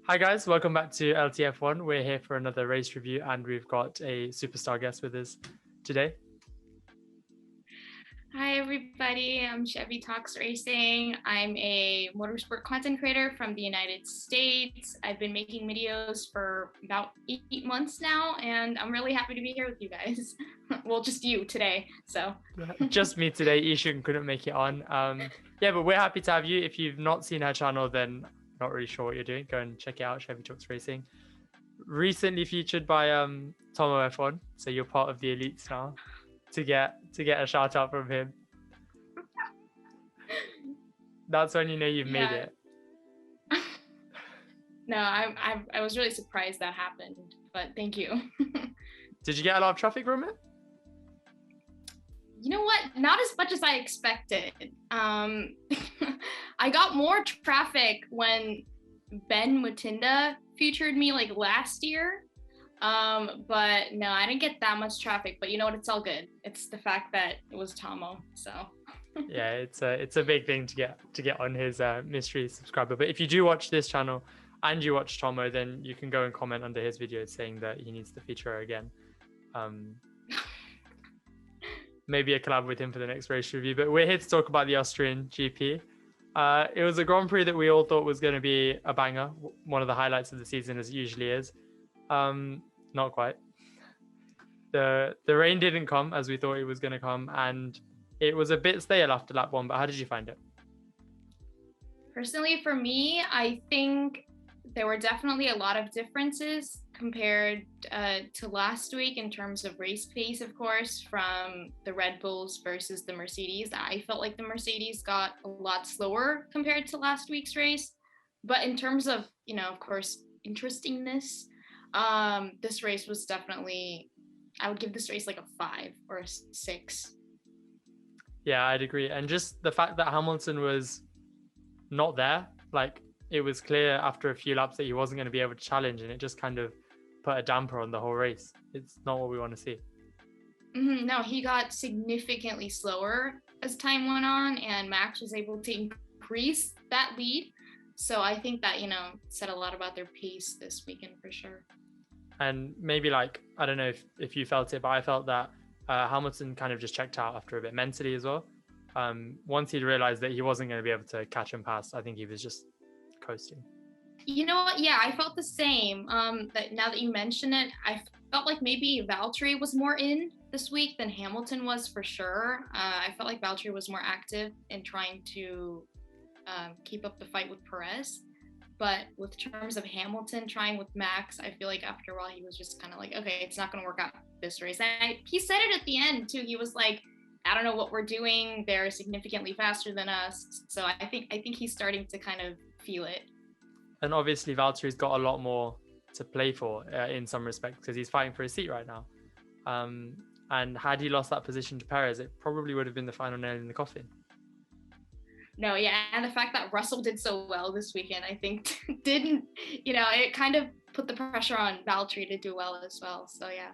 Hi guys, welcome back to LTF1. We're here for another race review and we've got a superstar guest with us today. Hi everybody, I'm Chevy Talks Racing. I'm a motorsport content creator from the United States. I've been making videos for about 8 months now, and I'm really happy to be here with you guys. Well, just you today, so. Just me today, Ishun couldn't make it on. But we're happy to have you. If you've not seen her channel, then not really sure what you're doing. Go and check it out, Chevy Talks Racing. Recently featured by Tomo F1, so you're part of the elites now. To get a shout out from him. That's when you know you've made it. No, I was really surprised that happened, but thank you. Did you get a lot of traffic from it? You know what? Not as much as I expected. I got more traffic when Ben Mutinda featured me like last year. But no, I didn't get that much traffic, but you know what? It's all good. It's the fact that it was Tomo, so. Yeah, it's a big thing to get on his mystery subscriber. But if you do watch this channel and you watch Tomo, then you can go and comment under his video saying that he needs to feature her again. Maybe a collab with him for the next race review. But we're here to talk about the Austrian GP. It was a Grand Prix that we all thought was going to be a banger, one of the highlights of the season, as it usually is. Not quite. The rain didn't come as we thought it was going to come, and it was a bit stale after lap one. But how did you find it? Personally, for me, I think there were definitely a lot of differences compared to last week in terms of race pace, of course, from the Red Bulls versus the Mercedes. I felt like the Mercedes got a lot slower compared to last week's race. But in terms of, of course, interestingness, this race was definitely, I would give this race like a 5 or a 6. Yeah, I'd agree. And just the fact that Hamilton was not there, like it was clear after a few laps that he wasn't going to be able to challenge, and it just kind of put a damper on the whole race. It's not what we want to see. No, he got significantly slower as time went on, and Max was able to increase that lead. So I think that, said a lot about their pace this weekend for sure. And maybe I don't know if you felt it, but I felt that Hamilton kind of just checked out after a bit mentally as well. Once he'd realized that he wasn't going to be able to catch him past, I think he was just coasting. You know what? Yeah, I felt the same. That now that you mention it, I felt like maybe Valtteri was more in this week than Hamilton was for sure. I felt like Valtteri was more active in trying to keep up the fight with Perez. But with terms of Hamilton trying with Max, I feel like after a while he was just kind of like, okay, it's not going to work out this race. And he said it at the end too. He was like, I don't know what we're doing. They're significantly faster than us. So I think he's starting to kind of feel it. And obviously Valtteri's got a lot more to play for in some respects because he's fighting for his seat right now. And had he lost that position to Perez, it probably would have been the final nail in the coffin. No, yeah, and the fact that Russell did so well this weekend, I think didn't, it kind of put the pressure on Valtteri to do well as well. So yeah.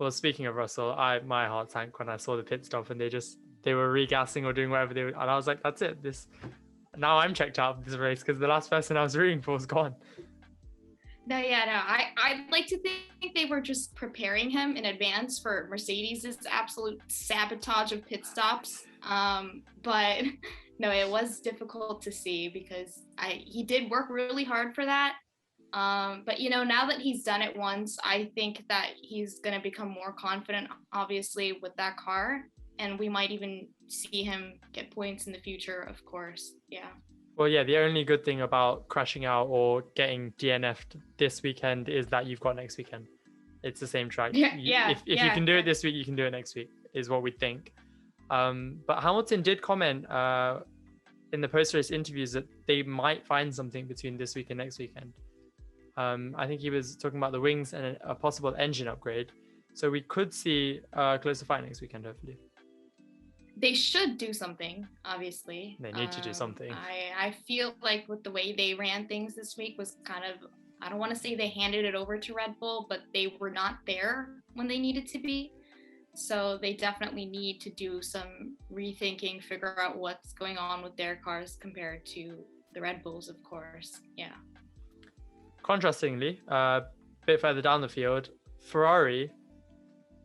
Well, speaking of Russell, my heart sank when I saw the pit stop and they were regassing or doing whatever they were, and I was like, that's it. Now I'm checked out of this race because the last person I was rooting for was gone. No, I'd like to think they were just preparing him in advance for Mercedes' absolute sabotage of pit stops. But no, it was difficult to see because he did work really hard for that. But now that he's done it once, I think that he's going to become more confident, obviously, with that car. And we might even see him get points in the future, of course. Yeah. Well, yeah, the only good thing about crashing out or getting DNF'd this weekend is that you've got next weekend. It's the same track. If you can do it this week, you can do it next week, is what we think. But Hamilton did comment in the post-race interviews that they might find something between this week and next weekend. I think he was talking about the wings and a possible engine upgrade. So we could see a closer fight next weekend, hopefully. They should do something, obviously. They need to do something. I feel like with the way they ran things this week was kind of, I don't want to say they handed it over to Red Bull, but they were not there when they needed to be. So they definitely need to do some rethinking, figure out what's going on with their cars compared to the Red Bulls, of course. Yeah. contrastingly, a bit further down the field, Ferrari,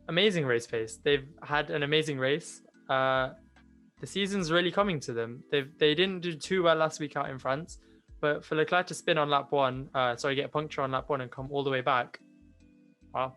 amazing race pace. They've had an amazing race. The season's really coming to them. They didn't do too well last week out in France, but for Leclerc to spin on lap one, get a puncture on lap one and come all the way back. Wow.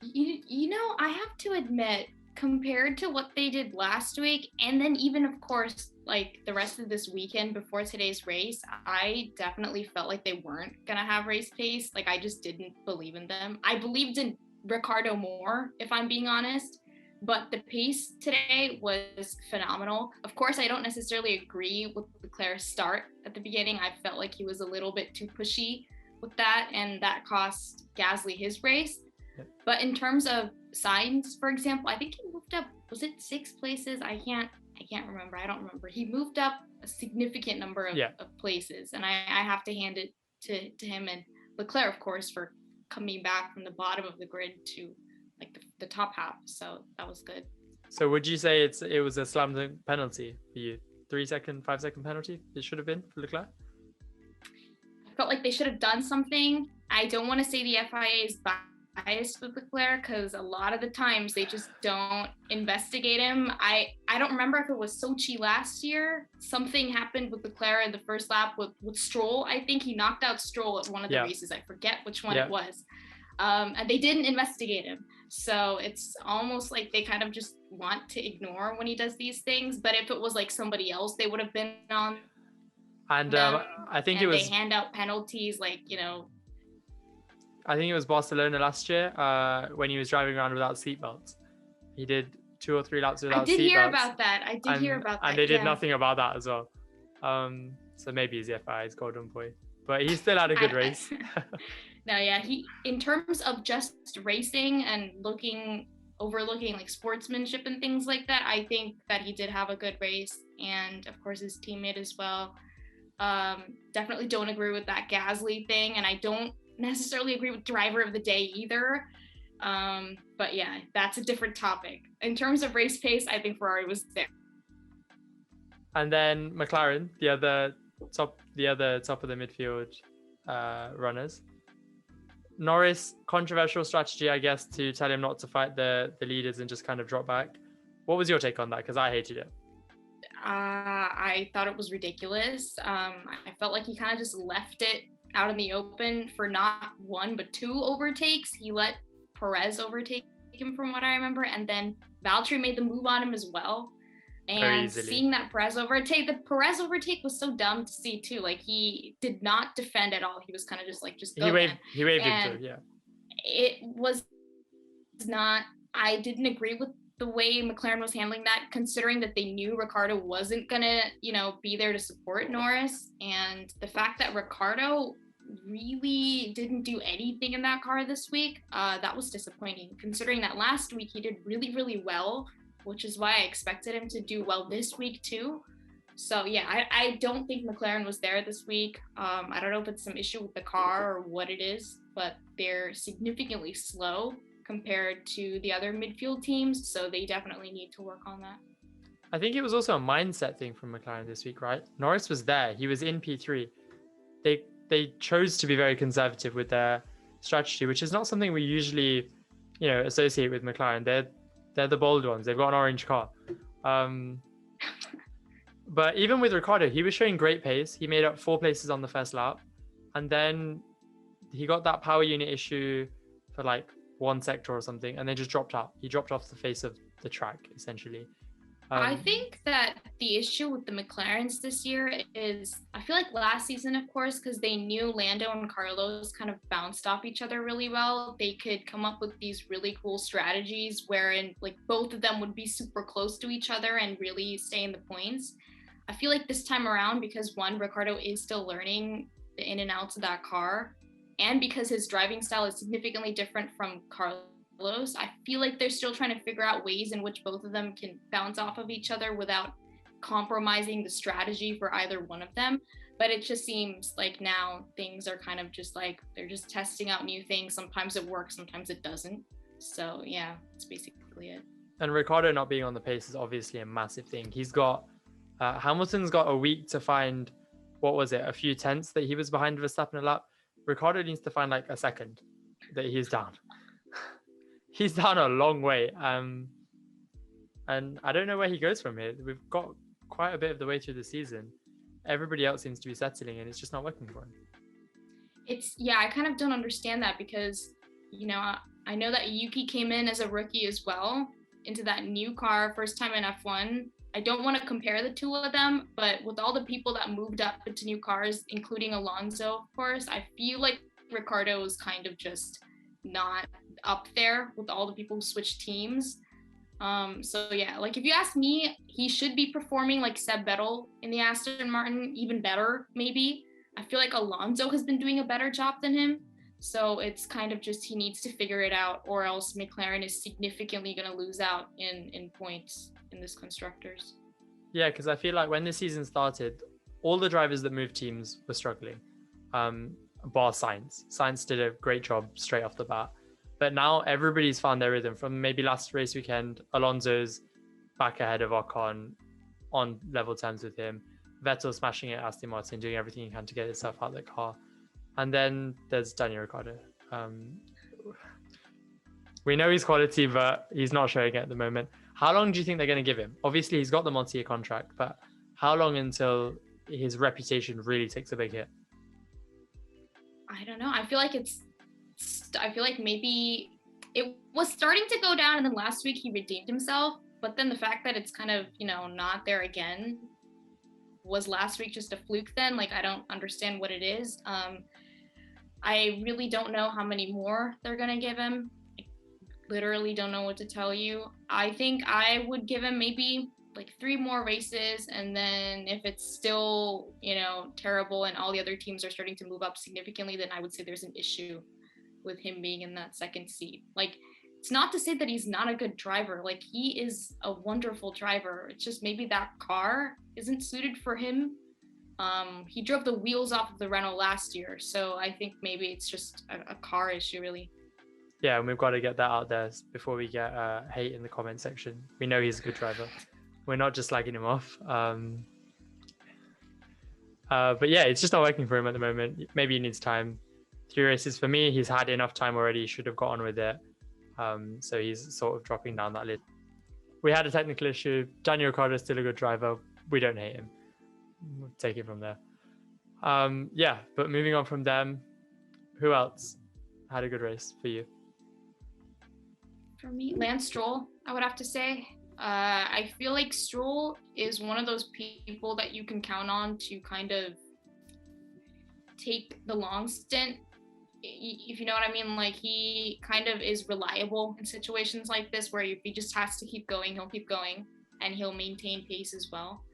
You know, I have to admit, compared to what they did last week, and then even, of course, like the rest of this weekend before today's race, I definitely felt like they weren't going to have race pace. Like, I just didn't believe in them. I believed in Ricciardo more, if I'm being honest, but the pace today was phenomenal. Of course, I don't necessarily agree with Leclerc's start at the beginning. I felt like he was a little bit too pushy with that, and that cost Gasly his race. But in terms of Sainz, for example, I think he moved up, was it 6 places? I can't remember. I don't remember. He moved up a significant number of places, and I have to hand it to him and Leclerc, of course, for coming back from the bottom of the grid to like the top half. So that was good. So would you say it was a slam dunk penalty for you? 3-second, 5-second penalty it should have been for Leclerc? I felt like they should have done something. I don't want to say the FIA is biased with Leclerc because a lot of the times they just don't investigate him. I don't remember if it was Sochi last year. Something happened with Leclerc in the first lap with Stroll. I think he knocked out Stroll at one of the races. I forget which one it was. And they didn't investigate him. So it's almost like they kind of just want to ignore when he does these things. But if it was like somebody else, they would have been on. And I think it was. They hand out penalties, like, you know. I think it was Barcelona last year when he was driving around without seatbelts. He did 2 or 3 laps without seatbelts. I did hear about that. And they did nothing about that as well. So maybe he's the FIA's golden boy. But he still had a good race. No, yeah, he, in terms of just racing and overlooking like sportsmanship and things like that, I think that he did have a good race, and of course his teammate as well. Definitely don't agree with that Gasly thing, and I don't necessarily agree with driver of the day either. But yeah, that's a different topic. In terms of race pace, I think Ferrari was there. And then McLaren, the other top of the midfield runners. Norris, controversial strategy, I guess, to tell him not to fight the leaders and just kind of drop back. What was your take on that? Because I hated it. I thought it was ridiculous. I felt like he kind of just left it out in the open for not 1 but 2 overtakes. He let Perez overtake him, from what I remember, and then Valtteri made the move on him as well. And seeing that Perez overtake was so dumb to see too. Like, he did not defend at all. He was kind of just like, he waved him too, yeah. It was not, I didn't agree with the way McLaren was handling that, considering that they knew Ricciardo wasn't gonna, be there to support Norris. And the fact that Ricciardo really didn't do anything in that car this week, that was disappointing, considering that last week he did really, really well, which is why I expected him to do well this week too. So yeah, I don't think McLaren was there this week. I don't know if it's some issue with the car or what it is, but they're significantly slow compared to the other midfield teams. So they definitely need to work on that. I think it was also a mindset thing from McLaren this week, right? Norris was there. He was in P3. They chose to be very conservative with their strategy, which is not something we usually, associate with McLaren. They're the bold ones. They've got an orange car. But even with Ricciardo, he was showing great pace. He made up 4 places on the first lap. And then he got that power unit issue for like 1 sector or something, and then just dropped out. He dropped off the face of the track, essentially. I think that the issue with the McLarens this year is, I feel like last season, of course, because they knew Lando and Carlos kind of bounced off each other really well, they could come up with these really cool strategies wherein like both of them would be super close to each other and really stay in the points. I feel like this time around, because one, Ricciardo is still learning the in and outs of that car, and because his driving style is significantly different from Carlos, I feel like they're still trying to figure out ways in which both of them can bounce off of each other without compromising the strategy for either one of them. But it just seems like now things are kind of just like, they're just testing out new things. Sometimes it works, sometimes it doesn't. So yeah, that's basically it. And Ricciardo not being on the pace is obviously a massive thing. He's got, Hamilton's got a week to find what was it, a few tenths that he was behind Verstappen a lap. Ricciardo needs to find like a second that he's down. He's down a long way. And I don't know where he goes from here. We've got quite a bit of the way through the season. Everybody else seems to be settling and it's just not working for him. I kind of don't understand that because, I know that Yuki came in as a rookie as well into that new car, first time in F1. I don't want to compare the two of them, but with all the people that moved up into new cars, including Alonso, of course, I feel like Ricciardo was kind of just not up there with all the people who switched teams. Like if you ask me, he should be performing like Seb Vettel in the Aston Martin, even better, maybe. I feel like Alonso has been doing a better job than him. So it's kind of just he needs to figure it out, or else McLaren is significantly going to lose out in points in this constructors. Yeah, because I feel like when the season started, all the drivers that moved teams were struggling, bar Sainz. Sainz did a great job straight off the bat. But now everybody's found their rhythm. From maybe last race weekend, Alonso's back ahead of Ocon, on level terms with him. Vettel smashing it at Aston Martin, doing everything he can to get himself out of the car. And then there's Daniel Ricciardo. We know he's quality, but he's not showing it at the moment. How long do you think they're going to give him? Obviously, he's got the multi-year contract, but how long until his reputation really takes a big hit? I don't know. I feel like maybe it was starting to go down, and then last week he redeemed himself. But then the fact that it's kind of, not there again, was last week just a fluke then? Like, I don't understand what it is. I really don't know how many more they're going to give him. I literally don't know what to tell you. I think I would give him maybe like 3 more races, and then if it's still, terrible and all the other teams are starting to move up significantly, then I would say there's an issue with him being in that second seat. Like, it's not to say that he's not a good driver. Like, he is a wonderful driver. It's just maybe that car isn't suited for him. He drove the wheels off of the Renault last year, so I think maybe it's just a car issue, really. Yeah, and we've got to get that out there before we get hate in the comment section. We know he's a good driver. We're not just slagging him off. But yeah, it's just not working for him at the moment. Maybe he needs time. 3 races for me. He's had enough time already. He should have got on with it. So he's sort of dropping down that list. We had a technical issue. Daniel Ricciardo is still a good driver. We don't hate him. We'll take it from there. But moving on from them, who else had a good race for you? For me, Lance Stroll, I would have to say. I feel like Stroll is one of those people that you can count on to kind of take the long stint, if you know what I mean. Like, he kind of is reliable in situations like this where if he just has to keep going, he'll keep going and he'll maintain pace as well.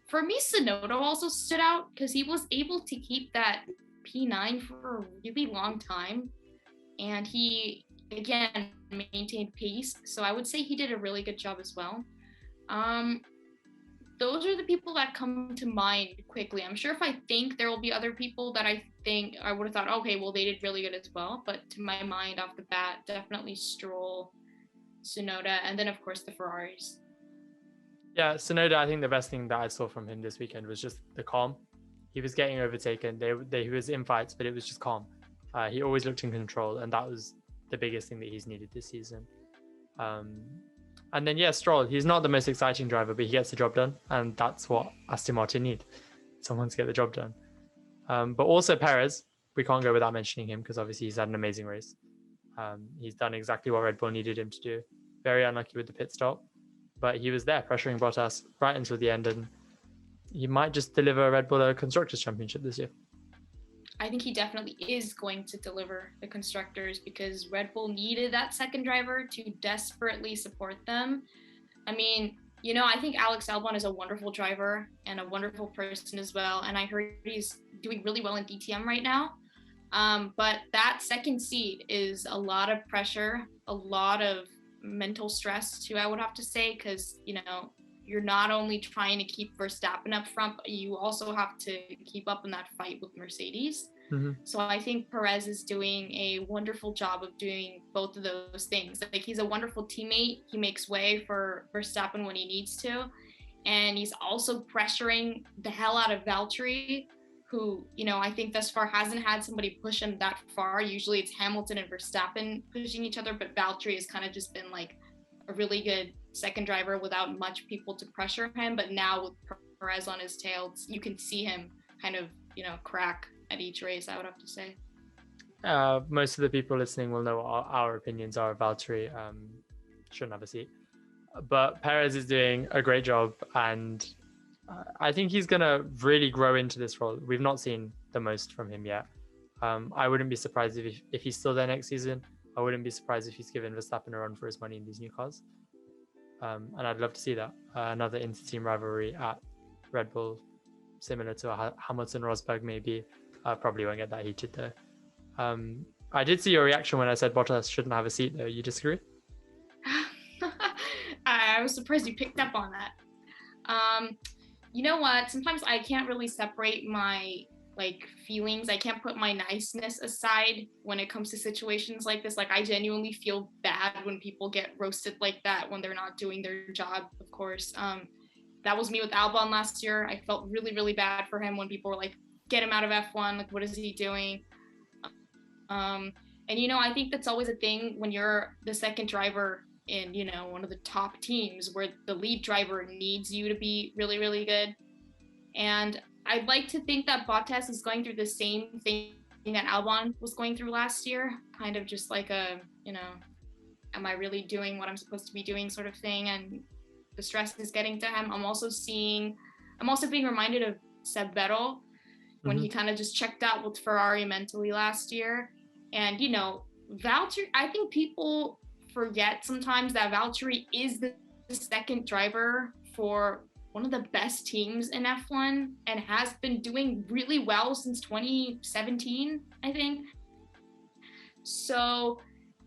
For me, Tsunoda also stood out because he was able to keep that P9 for a really long time, and he again maintained pace. So I would say he did a really good job as well. Those are the people that come to mind quickly. I'm sure if I think, there will be other people that I think I would have thought, okay, well, they did really good as well. But to my mind, off the bat, definitely Stroll, Tsunoda, and then, of course, the Ferraris. Yeah, Tsunoda, I think the best thing that I saw from him this weekend was just the calm. He was getting overtaken. He was in fights, but it was just calm. He always looked in control, and that was the biggest thing that he's needed this season. And then, Stroll, he's not the most exciting driver, but he gets the job done, and that's what Aston Martin need. Someone to get the job done. But also Perez, we can't go without mentioning him because obviously he's had an amazing race. He's done exactly what Red Bull needed him to do. Very unlucky with the pit stop, but he was there pressuring Bottas right until the end, and he might just deliver Red Bull a Constructors' Championship this year. I think he definitely is going to deliver the Constructors because Red Bull needed that second driver to desperately support them. I mean, I think Alex Albon is a wonderful driver and a wonderful person as well. And I heard he's doing really well in DTM right now. But that second seat is a lot of pressure, a lot of mental stress too, I would have to say, because, you're not only trying to keep Verstappen up front, but you also have to keep up in that fight with Mercedes. Mm-hmm. So I think Perez is doing a wonderful job of doing both of those things. Like, he's a wonderful teammate. He makes way for Verstappen when he needs to. And he's also pressuring the hell out of Valtteri. who, I think thus far hasn't had somebody push him that far. Usually it's Hamilton and Verstappen pushing each other, but Valtteri has kind of just been like a really good second driver without much people to pressure him. But now with Perez on his tail, you can see him kind of, crack at each race, I would have to say. Most of the people listening will know what our opinions are. Valtteri shouldn't have a seat. But Perez is doing a great job, and I think he's going to really grow into this role. We've not seen the most from him yet. I wouldn't be surprised if he's still there next season. I wouldn't be surprised if he's given Verstappen a run for his money in these new cars. And I'd love to see that. Another inter-team rivalry at Red Bull, similar to a Hamilton-Rosberg maybe. Probably won't get that heated though. I did see your reaction when I said Bottas shouldn't have a seat though. You disagree? I was surprised you picked up on that. You know what? Sometimes I can't really separate my feelings. I can't put my niceness aside when it comes to situations like this. I genuinely feel bad when people get roasted like that when they're not doing their job, of course. That was me with Albon last year. I felt really, really bad for him when people were like, get him out of F1. What is he doing? And I think that's always a thing when you're the second driver in, one of the top teams where the lead driver needs you to be really, really good. And I'd like to think that Bottas is going through the same thing that Albon was going through last year, kind of just like a, am I really doing what I'm supposed to be doing sort of thing? And the stress is getting to him. I'm also being reminded of Seb Vettel when he kind of just checked out with Ferrari mentally last year. And, Valtteri, I think people forget sometimes that Valtteri is the second driver for one of the best teams in F1 and has been doing really well since 2017, I think. So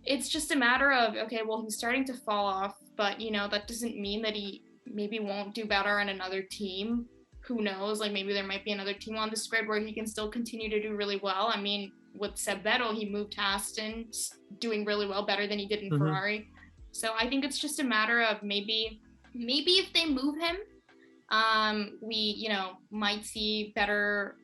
it's just a matter of, okay, well, he's starting to fall off, but, that doesn't mean that he maybe won't do better on another team. Who knows? Maybe there might be another team on this grid where he can still continue to do really well. I mean, with Seb Vettel, he moved to Aston, doing really well, better than he did in Ferrari. So I think it's just a matter of maybe if they move him, we, might see better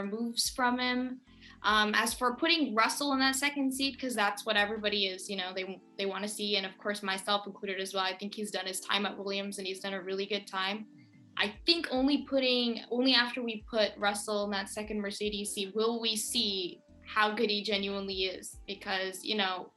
moves from him. As for putting Russell in that second seat, because that's what everybody is, they want to see, and of course myself included as well. I think he's done his time at Williams and he's done a really good time. I think only after we put Russell in that second Mercedes seat will we see how good he genuinely is, because,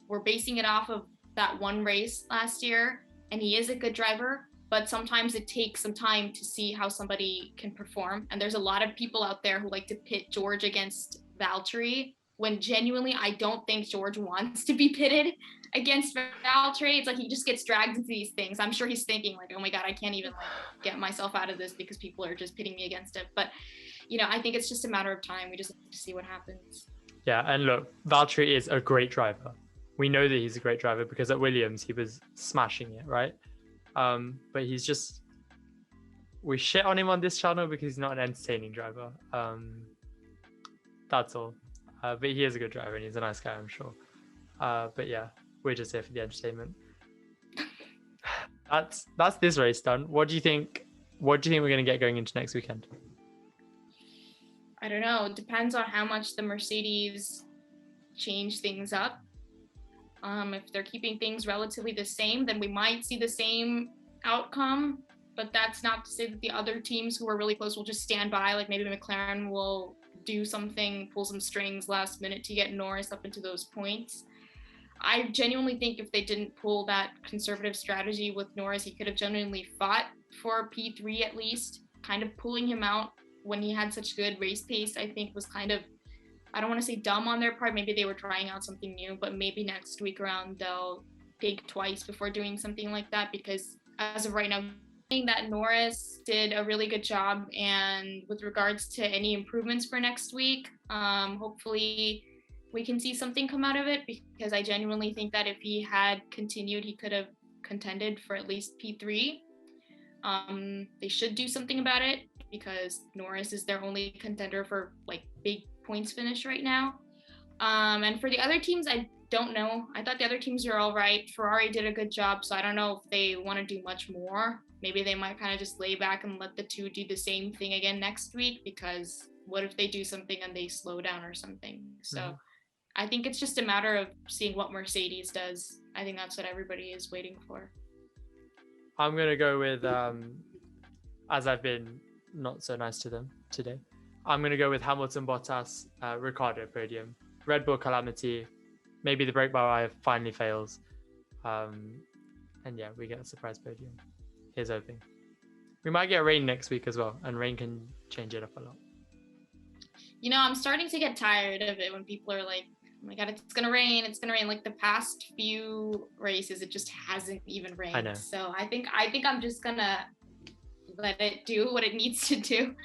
we're basing it off of that one race last year, and he is a good driver, but sometimes it takes some time to see how somebody can perform. And there's a lot of people out there who like to pit George against Valtteri, when genuinely I don't think George wants to be pitted against Valtteri. It's he just gets dragged into these things. I'm sure he's thinking oh my God, I can't even get myself out of this because people are just pitting me against it. But, I think it's just a matter of time. We just have to see what happens. Yeah, and look, Valtteri is a great driver. We know that he's a great driver because at Williams, he was smashing it, right? But we shit on him on this channel because he's not an entertaining driver. That's all. But he is a good driver and he's a nice guy, I'm sure. But yeah, we're just here for the entertainment. That's this race done. What do you think we're going to get going into next weekend? I don't know. It depends on how much the Mercedes change things up. If they're keeping things relatively the same, then we might see the same outcome. But that's not to say that the other teams who are really close will just stand by. Maybe McLaren will do something, pull some strings last minute to get Norris up into those points. I genuinely think if they didn't pull that conservative strategy with Norris, he could have genuinely fought for P3 at least. Kind of pulling him out when he had such good race pace, I think was kind of, I don't want to say dumb on their part. Maybe they were trying out something new, but maybe next week around they'll think twice before doing something like that, because as of right now, I think that Norris did a really good job. And with regards to any improvements for next week, hopefully we can see something come out of it, because I genuinely think that if he had continued, he could have contended for at least P3. They should do something about it, because Norris is their only contender for big points finish right now. And for the other teams, I don't know. I thought the other teams were all right. Ferrari did a good job, so I don't know if they want to do much more. Maybe they might kind of just lay back and let the two do the same thing again next week, because what if they do something and they slow down or something? So I think it's just a matter of seeing what Mercedes does. I think that's what everybody is waiting for. I'm going to go with, as I've been not so nice to them today, I'm going to go with Hamilton, Bottas, Ricciardo podium, Red Bull calamity, maybe the brake-by-wire finally fails. And yeah, we get a surprise podium. Here's hoping. We might get rain next week as well, and rain can change it up a lot. You know, I'm starting to get tired of it when people are like, oh my God, it's going to rain. It's going to rain. Like the past few races, it just hasn't even rained. I know. So I think I'm just going to let it do what it needs to do.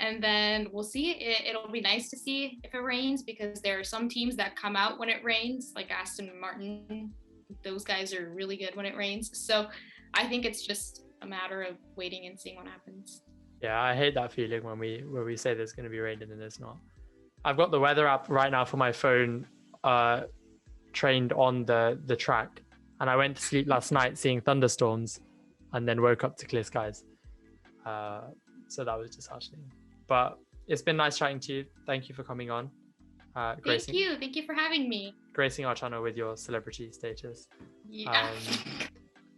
And then we'll see. It'll be nice to see if it rains, because there are some teams that come out when it rains, like Aston Martin. Those guys are really good when it rains. So I think it's just a matter of waiting and seeing what happens. Yeah, I hate that feeling when we say there's going to be rain and then there's not. I've got the weather app right now for my phone trained on the track, and I went to sleep last night seeing thunderstorms and then woke up to clear skies. So that was just heartening. But it's been nice chatting to you. Thank you for coming on. Thank you for having me. Gracing our channel with your celebrity status. Yeah.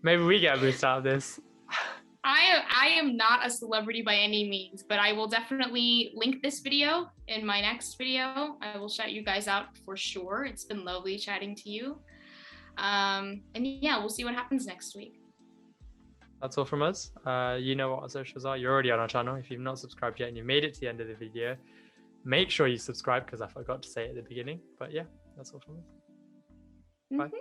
Maybe we get a boost out of this. I am not a celebrity by any means, but I will definitely link this video in my next video. I will shout you guys out for sure. It's been lovely chatting to you. And yeah, we'll see what happens next week. That's all from us. You know what our socials are. You're already on our channel. If you've not subscribed yet and you made it to the end of the video, make sure you subscribe, because I forgot to say it at the beginning. But yeah, that's all from us. Bye.